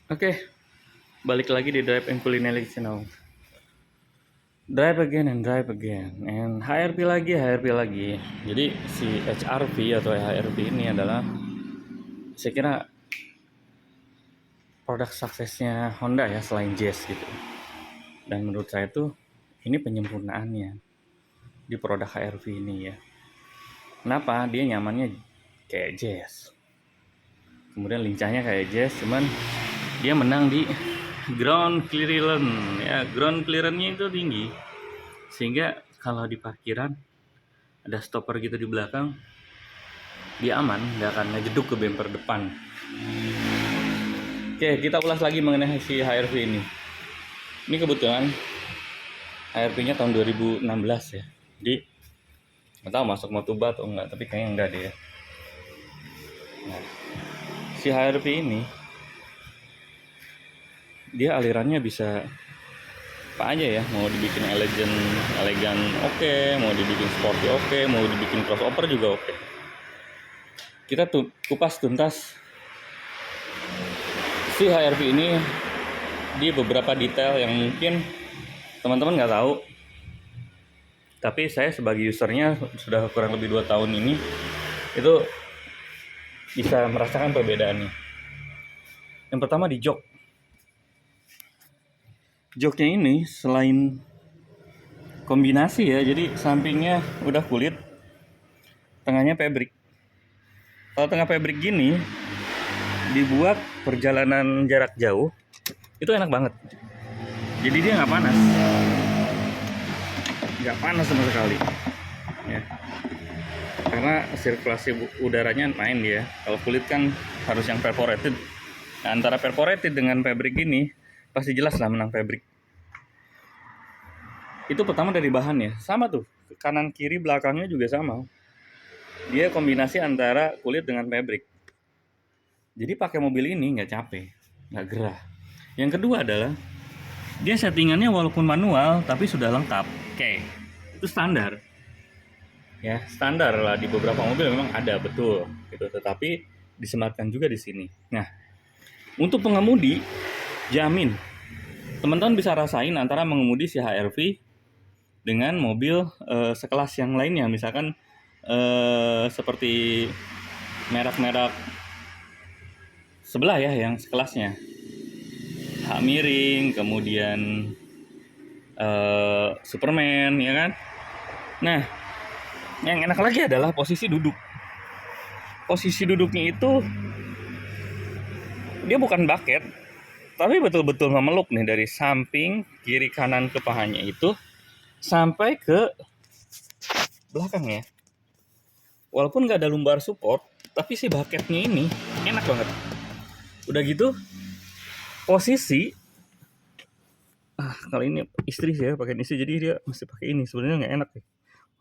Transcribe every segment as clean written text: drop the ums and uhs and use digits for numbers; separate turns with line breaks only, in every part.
Oke, balik lagi di Drive and Culinary Channel. Drive again and drive again. And HRV lagi, HRV lagi. Jadi si HRV atau HRV ini adalah saya kira produk suksesnya Honda ya selain Jazz gitu. Dan menurut saya tuh ini penyempurnaannya di produk HRV ini ya. Kenapa? Dia nyamannya kayak Jazz. Kemudian lincahnya kayak Jazz, cuman dia menang di ground clearance ya. Ground clearance-nya itu tinggi. Sehingga kalau di parkiran ada stopper gitu di belakang, dia aman, nggak akan ngejeduk ke bumper depan. Oke, kita ulas lagi mengenai si HRV ini. Ini kebetulan HRV-nya tahun 2016 ya. Jadi nggak tahu masuk Motuba atau enggak, tapi kayaknya enggak deh ya. Nah, si HRV ini dia alirannya bisa apa aja ya, mau dibikin elegan oke, mau dibikin sporty oke, mau dibikin crossover juga oke. Kita kupas tuntas si HRV ini di beberapa detail yang mungkin teman-teman nggak tahu, tapi saya sebagai usernya sudah kurang lebih 2 tahun ini itu bisa merasakan perbedaannya. Yang pertama di joknya ini selain kombinasi ya, jadi sampingnya udah kulit, tengahnya fabric. Kalau tengah fabric gini dibuat perjalanan jarak jauh itu enak banget, jadi dia nggak panas sama sekali ya, karena sirkulasi udaranya main dia. Kalau kulit kan harus yang perforated. Nah, antara perforated dengan fabric ini pasti jelas lah menang fabric. Itu pertama dari bahan ya, sama tuh kanan kiri belakangnya juga sama, dia kombinasi antara kulit dengan fabric. Jadi pakai mobil ini nggak capek, nggak gerah. Yang kedua adalah dia settingannya walaupun manual tapi sudah lengkap. Oke, itu standar ya, standar lah di beberapa mobil memang ada betul gitu, tetapi disematkan juga di sini. Nah, untuk pengemudi jamin teman-teman bisa rasain antara mengemudi si HRV dengan mobil sekelas yang lainnya, misalkan seperti merek-merek sebelah ya yang sekelasnya hak miring, kemudian Superman ya kan. Nah, yang enak lagi adalah posisi duduk. Posisi duduknya itu dia bukan bucket, tapi betul-betul memeluk nih dari samping kiri kanan ke pahanya itu sampai ke belakang ya. Walaupun nggak ada lumbar support, tapi si bucketnya ini enak banget. Udah gitu posisi kalau ini istri sih ya pakai istri, jadi dia mesti pakai ini. Sebenarnya nggak enak ya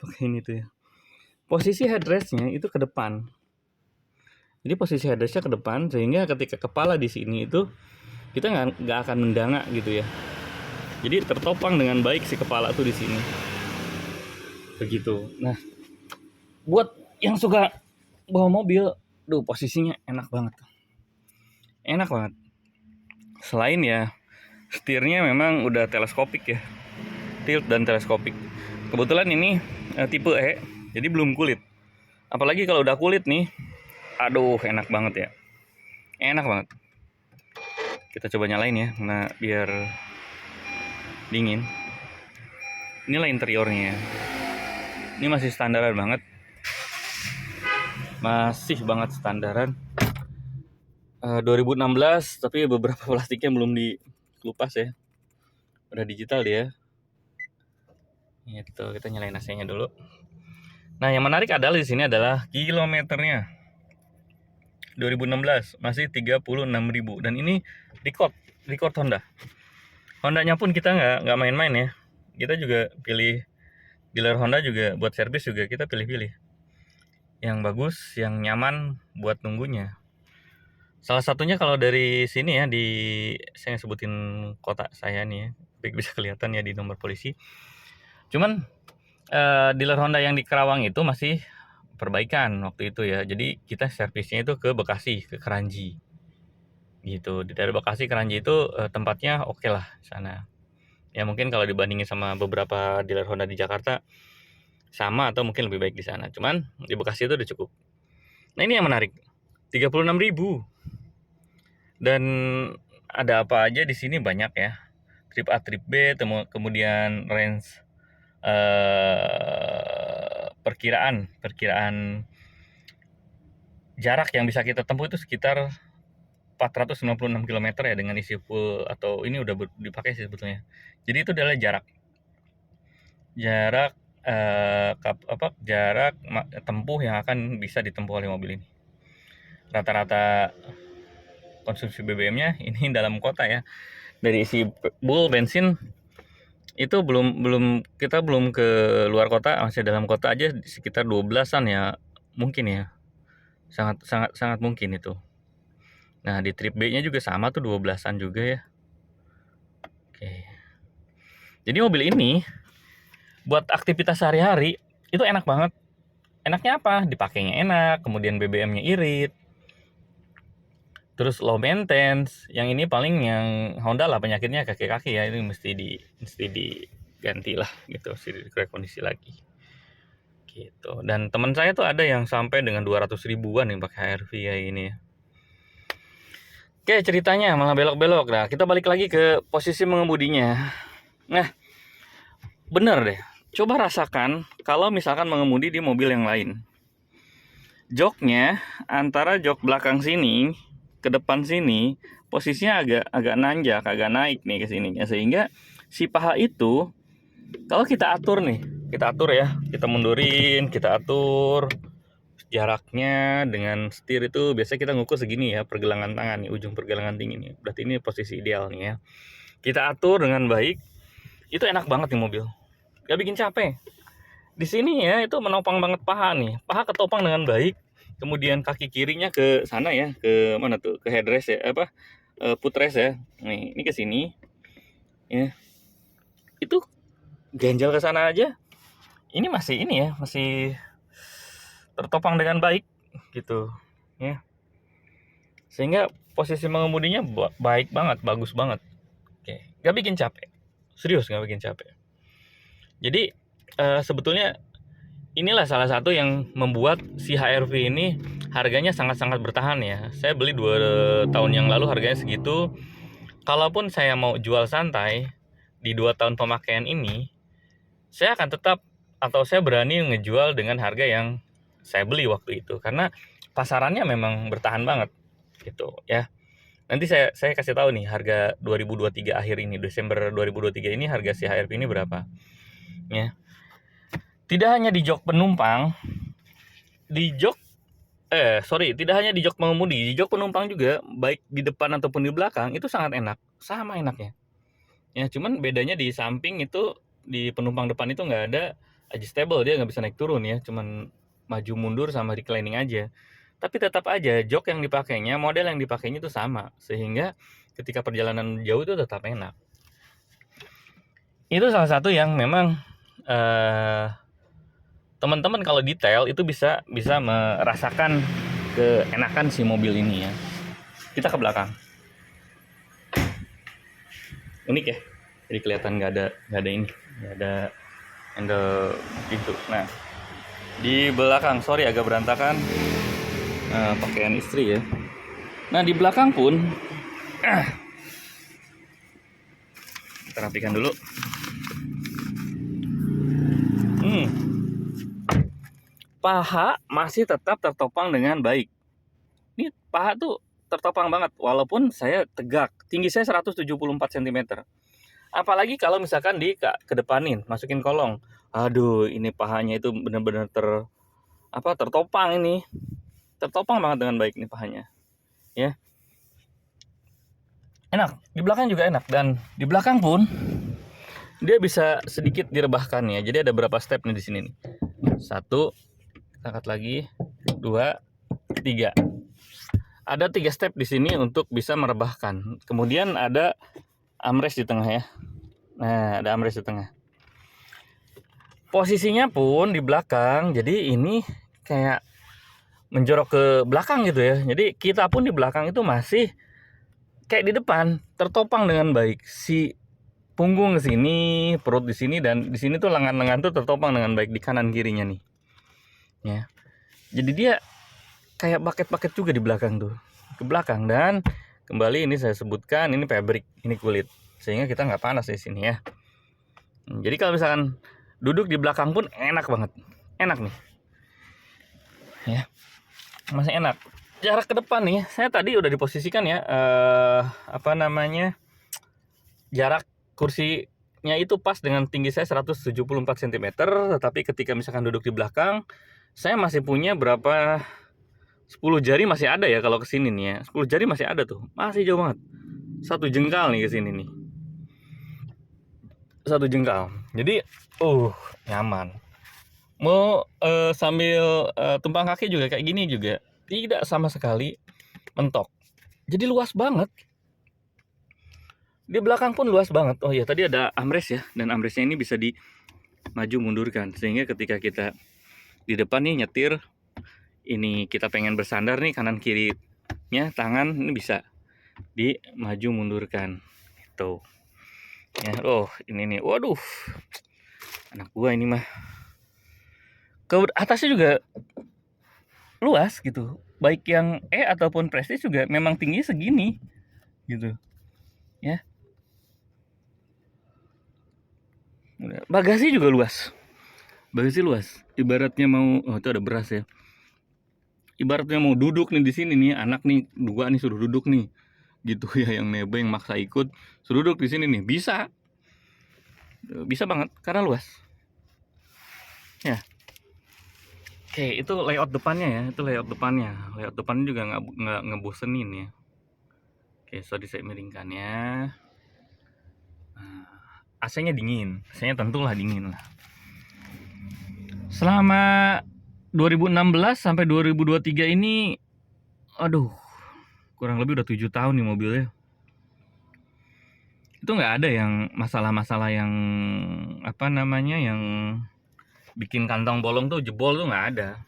pakai ini tuh ya. Posisi headrestnya itu ke depan. Jadi posisi headrestnya ke depan, sehingga ketika kepala di sini itu kita nggak akan mendangak gitu ya. Jadi tertopang dengan baik si kepala tuh di sini. Begitu. Nah, buat yang suka bawa mobil, posisinya enak banget. Enak banget. Selain ya setirnya memang udah teleskopik ya, tilt dan teleskopik. Kebetulan ini tipe E, jadi belum kulit. Apalagi kalau udah kulit nih, aduh enak banget ya, enak banget. Kita coba nyalain ya, nah biar dingin. Inilah interiornya. Ini masih standaran banget, masih banget standaran. 2016, tapi beberapa plastiknya belum dilupas ya. Udah digital dia. Gitu, kita nyalain AC-nya dulu. Nah, yang menarik adalah di sini adalah kilometernya. 2016 masih 36.000, dan ini record Honda. Hondanya pun kita nggak main-main ya. Kita juga pilih dealer Honda, juga buat servis juga kita pilih-pilih yang bagus, yang nyaman buat nunggunya. Salah satunya kalau dari sini ya, saya sebutin kota saya nih ya, bisa kelihatan ya di nomor polisi. Cuman dealer Honda yang di Kerawang itu masih perbaikan waktu itu ya. Jadi kita servisnya itu ke Bekasi, ke Keranji. gitu. Di daerah Bekasi, Kranji itu tempatnya oke lah sana. Ya mungkin kalau dibandingin sama beberapa dealer Honda di Jakarta sama atau mungkin lebih baik di sana. Cuman di Bekasi itu udah cukup. Nah ini yang menarik, 36.000 dan ada apa aja di sini banyak ya. Trip A, trip B, kemudian range perkiraan jarak yang bisa kita tempuh itu sekitar 496 km ya dengan isi full, atau ini udah dipakai sih sebetulnya. Jadi itu adalah jarak tempuh yang akan bisa ditempuh oleh mobil ini. Rata-rata konsumsi BBM-nya ini dalam kota ya. Dari isi full bensin itu kita belum ke luar kota, masih dalam kota aja sekitar 12-an ya mungkin ya. Sangat mungkin itu. Nah, di trip B-nya juga sama tuh 12-an juga ya. Oke. Jadi mobil ini buat aktivitas sehari-hari itu enak banget. Enaknya apa? Dipakainya enak, kemudian BBM-nya irit. Terus low maintenance. Yang ini paling yang Honda lah penyakitnya kaki-kaki ya, ini mesti diganti lah gitu, mesti direkondisi lagi. Gitu. Dan teman saya tuh ada yang sampai dengan 200 ribuan yang pakai HRV ya ini ya. Oke, ceritanya malah belok-belok. Nah, kita balik lagi ke posisi mengemudinya. Nah, bener deh. Coba rasakan kalau misalkan mengemudi di mobil yang lain. Joknya antara jok belakang sini ke depan sini posisinya agak nanjak, agak naik nih ke sininya, sehingga si paha itu kalau kita atur ya, kita mundurin, kita atur jaraknya dengan setir itu biasanya kita ngukur segini ya, pergelangan tangan nih, ujung pergelangan tinggi nih. Berarti ini posisi ideal nih ya. Kita atur dengan baik, itu enak banget nih mobil. Gak bikin capek. Di sini ya itu menopang banget paha nih. Paha ketopang dengan baik. Kemudian kaki kirinya ke sana ya, ke mana tuh? Ke headrest ya, footrest ya. Nih, ini ke sini. Ya. Itu ganjal ke sana aja. Ini masih tertopang dengan baik gitu, ya. Sehingga posisi mengemudinya baik banget, bagus banget. Oke, gak bikin capek. Serius gak bikin capek. Jadi sebetulnya inilah salah satu yang membuat si HRV ini harganya sangat-sangat bertahan ya. Saya beli 2 tahun yang lalu harganya segitu. Kalaupun saya mau jual santai di 2 tahun pemakaian ini, saya akan tetap atau saya berani ngejual dengan harga yang saya beli waktu itu. Karena pasarannya memang bertahan banget gitu ya. Nanti saya kasih tahu nih harga 2023 akhir ini, Desember 2023 ini harga si HRV ini berapa. Ya. Tidak hanya di jok penumpang, tidak hanya di jok pengemudi, di jok penumpang juga, baik di depan ataupun di belakang itu sangat enak, sama enaknya. Ya, cuman bedanya di samping itu, di penumpang depan itu nggak ada adjustable, dia nggak bisa naik turun ya, cuman maju mundur sama reclining aja. Tapi tetap aja jok yang dipakainya, model yang dipakainya itu sama, sehingga ketika perjalanan jauh itu tetap enak. Itu salah satu yang memang teman-teman kalau detail itu bisa merasakan keenakan si mobil ini ya. Kita ke belakang. Unik ya. Jadi kelihatan nggak ada ini, nggak ada handle pintu. Nah, di belakang, sorry agak berantakan pakaian istri ya. Nah, di belakang pun kita rapikan dulu. Paha masih tetap tertopang dengan baik. Ini paha tuh tertopang banget, walaupun saya tegak. Tinggi saya 174 cm. Apalagi kalau misalkan kedepanin, masukin kolong. Aduh, ini pahanya itu benar-benar tertopang ini. Tertopang banget dengan baik nih pahanya. Ya. Enak, di belakang juga enak, dan di belakang pun dia bisa sedikit direbahkan ya. Jadi ada berapa step nih di sini nih. 1, angkat lagi, 2, 3. Ada 3 step di sini untuk bisa merebahkan. Kemudian ada armrest di tengah ya. Nah, ada armrest di tengah. Posisinya pun di belakang, jadi ini kayak menjorok ke belakang gitu ya. Jadi kita pun di belakang itu masih kayak di depan tertopang dengan baik. Si punggung ke sini, perut di sini, dan di sini tuh lengan-lengan tuh tertopang dengan baik di kanan kirinya nih. Ya. Jadi dia kayak paket-paket juga di belakang tuh. Ke belakang, dan kembali ini saya sebutkan ini fabric, ini kulit. Sehingga kita nggak panas di sini ya. Jadi kalau misalkan duduk di belakang pun enak banget. Enak nih. Ya. Masih enak. Jarak ke depan nih, saya tadi udah diposisikan ya, jarak kursinya itu pas dengan tinggi saya 174 cm, tetapi ketika misalkan duduk di belakang, saya masih punya berapa 10 jari masih ada ya kalau kesini nih ya. 10 jari masih ada tuh. Masih jauh banget. 1 jengkal nih kesini nih. 1 jengkal. Jadi, nyaman. Mau sambil tumpang kaki juga kayak gini juga tidak sama sekali mentok. Jadi luas banget. Di belakang pun luas banget. Oh iya, tadi ada armrest ya, dan armrestnya ini bisa di maju mundurkan, sehingga ketika kita di depan nih nyetir, ini kita pengen bersandar nih kanan kirinya tangan ini bisa di maju mundurkan gitu. Ya, ini nih, waduh, anak gua ini mah. Ke atasnya juga luas gitu, baik yang ataupun Prestige juga memang tingginya segini gitu ya. Bagasi juga luas, ibaratnya mau, itu ada beras ya, ibaratnya mau duduk nih di sini nih, anak nih 2 nih suruh duduk nih gitu ya, yang nebeng maksa ikut suruh duduk di sini nih, bisa banget karena luas ya. Oke, itu layout depannya ya, layout depannya juga nggak ngebosenin ya. Oke, sorry saya miringkan ya. Nah, AC-nya dingin, AC-nya tentulah dingin lah. Selama 2016 sampai 2023 ini, aduh, kurang lebih udah 7 tahun nih mobilnya. Itu nggak ada yang masalah-masalah yang yang bikin kantong bolong tuh jebol tuh nggak ada.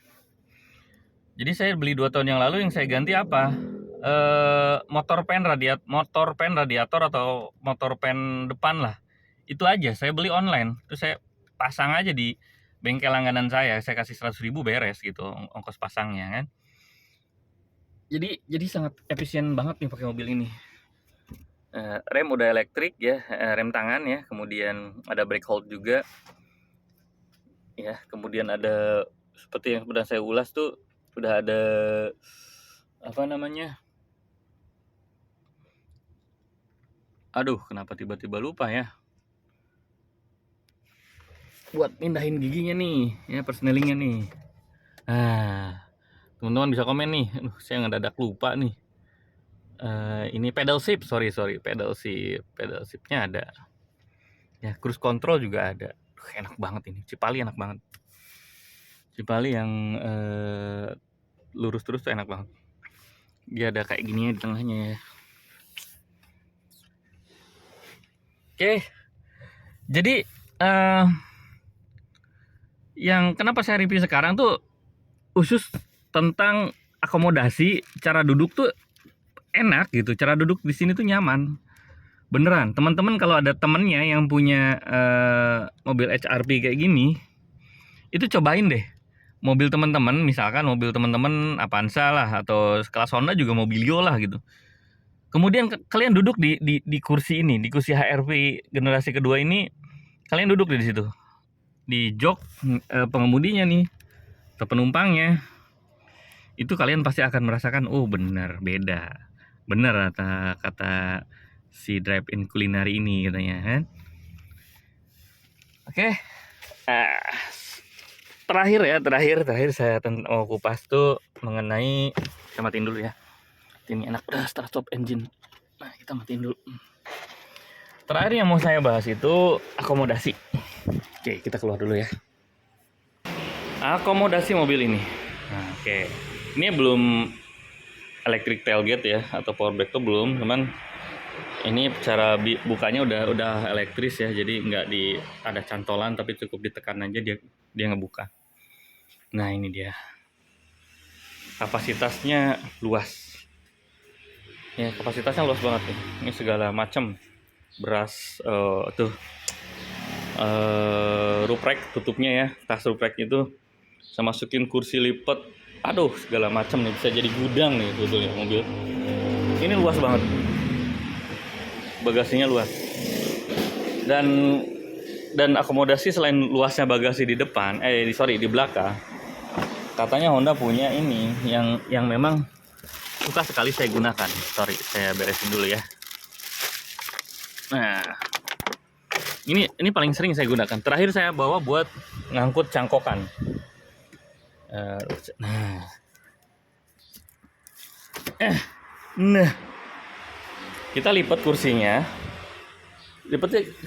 Jadi saya beli 2 tahun yang lalu, yang saya ganti apa? Motor pen radiator atau motor pen depan lah. Itu aja saya beli online. Terus saya pasang aja di bengkel langganan saya kasih 100.000 beres gitu ongkos pasangnya kan. Jadi sangat efisien banget nih pakai mobil ini. Rem udah elektrik ya, rem tangan ya, kemudian ada brake hold juga. Ya, kemudian ada seperti yang sudah saya ulas tuh, udah ada aduh, kenapa tiba-tiba lupa ya, buat pindahin giginya nih ya, persnelingnya nih. Teman-teman bisa komen nih, saya ngedadak lupa nih. Ini pedal shift, sorry pedal shiftnya ada ya, cruise control juga ada. Enak banget ini, Cipali enak banget. Cipali yang lurus terus tuh enak banget. Dia ada kayak gini di tengahnya ya. Oke, jadi yang kenapa saya review sekarang tuh khusus tentang akomodasi, cara duduk tuh enak gitu, cara duduk di sini tuh nyaman. Beneran, teman-teman kalau ada temennya yang punya mobil HRV kayak gini, itu cobain deh. Mobil teman-teman, misalkan mobil teman-teman Avanza lah, atau kelas Honda juga Mobilio lah gitu. Kemudian kalian duduk di kursi ini, di kursi HRV generasi kedua ini, kalian duduk di situ, di jok pengemudinya nih, atau penumpangnya, itu kalian pasti akan merasakan, bener beda, bener kata si drive-in kulineri ini katanya kan. Oke. Terakhir saya mau kupas tuh mengenai, kita matiin dulu ya. Ini enak udah start stop engine. Nah, kita matiin dulu. Terakhir yang mau saya bahas itu akomodasi. Oke, kita keluar dulu ya. Akomodasi mobil ini. Nah, oke. Ini belum electric tailgate ya, atau power brake tuh belum, cuman ini cara bukanya udah elektris ya, jadi nggak ada cantolan, tapi cukup ditekan aja dia ngebuka. Nah, ini dia. Kapasitasnya luas. Ya, kapasitasnya luas banget nih. Ini segala macam beras tuh ruprek tutupnya ya, tas ruprek itu. Saya masukin kursi lipat. Aduh, segala macam nih, bisa jadi gudang nih sebetulnya mobil. Ini luas banget. Bagasinya luas. Dan akomodasi selain luasnya bagasi di depan, di belakang, katanya Honda punya ini yang memang suka sekali saya gunakan. Sorry, saya beresin dulu ya. Nah, ini paling sering saya gunakan. Terakhir saya bawa buat ngangkut cangkokan. Nah, nah, kita lipat kursinya.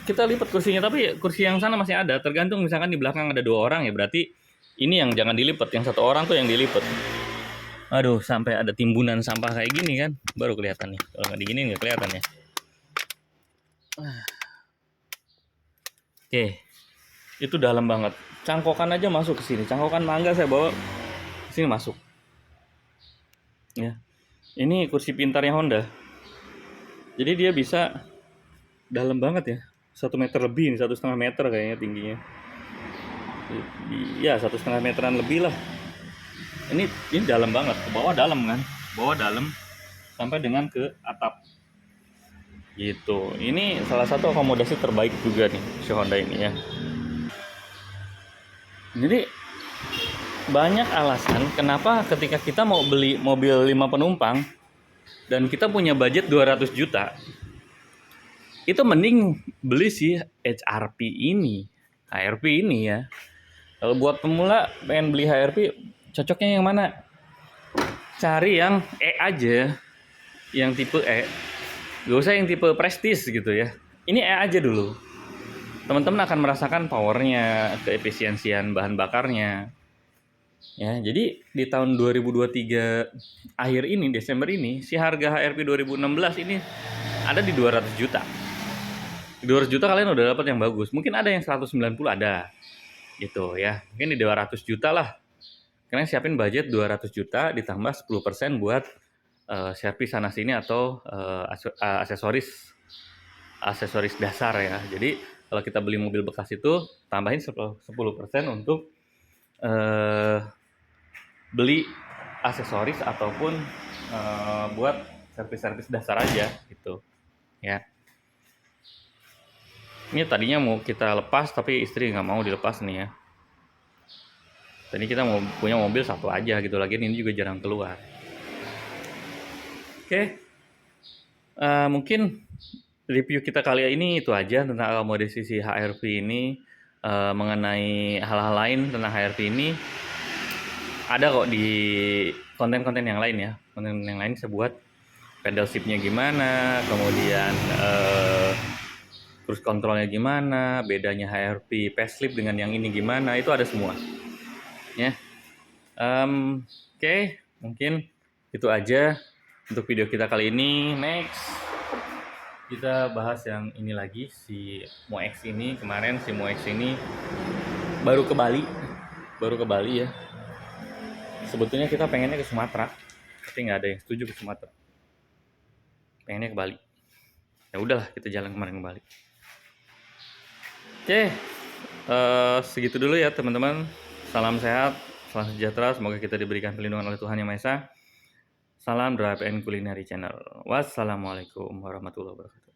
Kita lipat kursinya, tapi kursi yang sana masih ada. Tergantung, misalkan di belakang ada 2 orang ya, berarti ini yang jangan dilipat, yang 1 orang tuh yang dilipat. Aduh, sampai ada timbunan sampah kayak gini kan, baru kelihatan nih. Kalau nggak diginiin nggak kelihatan ya. Oke, itu dalam banget. Cangkokan aja masuk ke sini. Cangkokan mangga saya bawa ke sini masuk. Ya, ini kursi pintarnya Honda. Jadi dia bisa dalam banget ya, 1 meter lebih, 1,5 meter kayaknya tingginya. Iya, 1,5 meteran lebih lah. Ini dalam banget, ke bawah dalam kan, bawah dalam sampai dengan ke atap. Gitu. Ini salah satu akomodasi terbaik juga nih si Honda ini ya. Jadi banyak alasan kenapa ketika kita mau beli mobil 5 penumpang dan kita punya budget 200 juta, itu mending beli si HRP ini, HRP ini ya. Kalau buat pemula pengen beli HRP, cocoknya yang mana? Cari yang E aja, yang tipe E. Gak usah yang tipe prestis gitu ya. Ini E aja dulu. Teman-teman akan merasakan powernya, keefisiensian bahan bakarnya. Ya, jadi di tahun 2023 akhir ini, Desember ini, si harga HRP 2016 ini ada di 200 juta. Di 200 juta kalian udah dapat yang bagus. Mungkin ada yang 190 ada. Gitu ya. Mungkin di 200 juta lah. Kalian siapin budget 200 juta ditambah 10% buat servis sana sini atau aksesoris dasar ya. Jadi kalau kita beli mobil bekas itu tambahin 10% untuk beli aksesoris ataupun buat servis-servis dasar aja gitu ya. Ini tadinya mau kita lepas tapi istri nggak mau dilepas nih ya. Tadi kita mau punya mobil satu aja gitu, lagi ini juga jarang keluar. Oke, mungkin review kita kali ini itu aja tentang akomodasi si HRV ini. Mengenai hal-hal lain tentang HRV ini ada kok di konten-konten yang lain ya. Konten yang lain saya buat pedal shiftnya gimana, kemudian cruise controlnya gimana, bedanya HRV facelift dengan yang ini gimana, itu ada semua ya. Oke, mungkin itu aja untuk video kita kali ini. Next kita bahas yang ini lagi, si Mo X ini. Kemarin si Mo X ini baru ke Bali ya. Sebetulnya kita pengennya ke Sumatera, tapi nggak ada yang setuju ke Sumatera. Pengennya ke Bali. Ya udahlah, kita jalan kemarin ke Bali. Oke, segitu dulu ya teman-teman. Salam sehat, salam sejahtera. Semoga kita diberikan perlindungan oleh Tuhan Yang Maha Esa. Salam Drive and Culinary Channel. Wassalamualaikum warahmatullahi wabarakatuh.